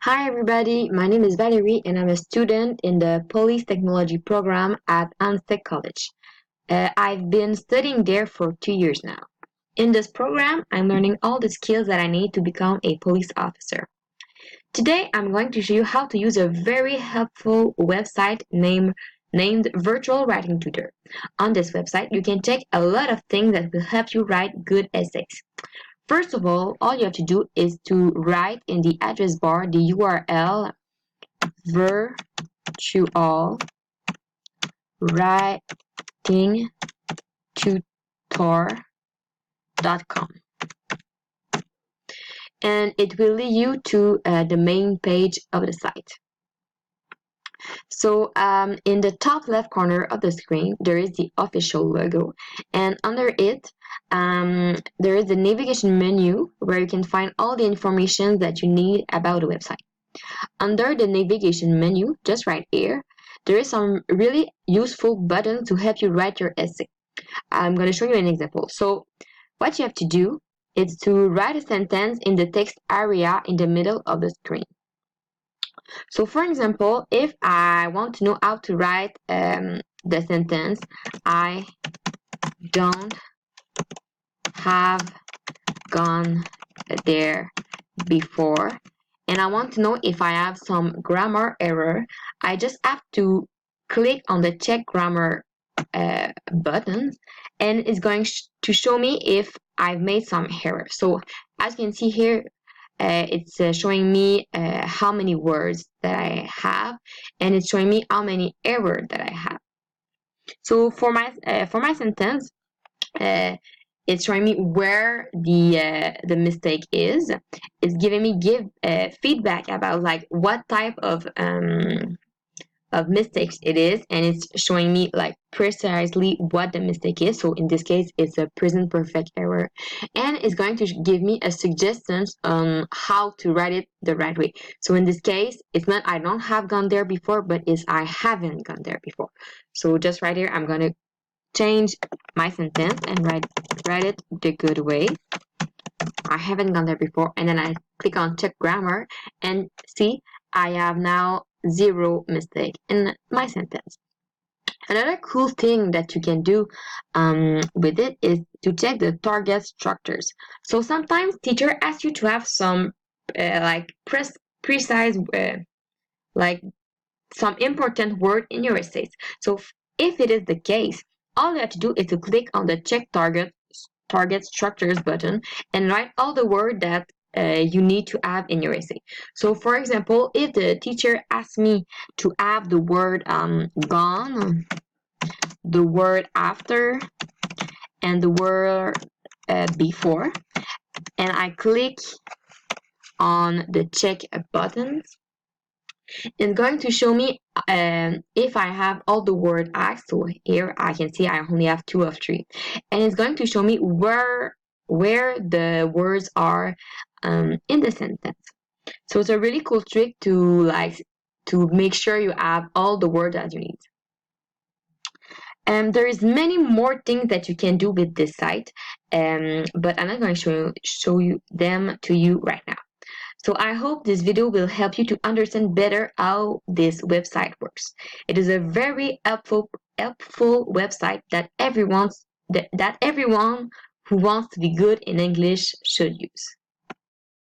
Hi everybody, my name is Valerie and I'm a student in the Police Technology program at Anstec College. I've been studying there for 2 years now. In this program, I'm learning all the skills that I need to become a police officer. Today, I'm going to show you how to use a very helpful website named Virtual Writing Tutor. On this website, you can check a lot of things that will help you write good essays. First of all you have to do is to write in the address bar the URL virtualwritingtutor.com, and it will lead you to the main page of the site. So in the top left corner of the screen, there is the official logo, and under it, there is the navigation menu where you can find all the information that you need about the website. Under the navigation menu, just right here, there is some really useful buttons to help you write your essay. I'm going to show you an example. So what you have to do is to write a sentence in the text area in the middle of the screen. So for example, if I want to know how to write the sentence, I don't have gone there before, and I want to know if I have some grammar error, I just have to click on the check grammar button, and it's going to show me if I've made some error. So as you can see here, it's showing me how many words that I have, and it's showing me how many errors that I have. So for my sentence, it's showing me where the mistake is. It's giving me feedback about like what type of mistakes it is, and it's showing me like precisely what the mistake is. So in this case, it's a present perfect error, and it's going to give me a suggestion on how to write it the right way. So in this case, it's not I don't have gone there before, but it's I haven't gone there before. So just right here, I'm going to change my sentence and write it the good way. I haven't gone there before, and then I click on check grammar, and see, I have now 0 mistake in my sentence. Another cool thing that you can do with it is to check the target structures. So sometimes teacher asks you to have some precise like some important word in your essays. So if it is the case, all you have to do is to click on the check target structures button and write all the word that you need to have in your essay. So for example, if the teacher asks me to have the word gone, the word after, and the word before, and I click on the check buttons, it's going to show me if I have all the word asked. So here I can see I only have 2 of 3, and it's going to show me where the words are in the sentence. So it's a really cool trick to make sure you have all the words that you need. There is many more things that you can do with this site, but I'm not going to show you them to you right now. So I hope this video will help you to understand better how this website works. It is a very helpful website that everyone who wants to be good in English should use.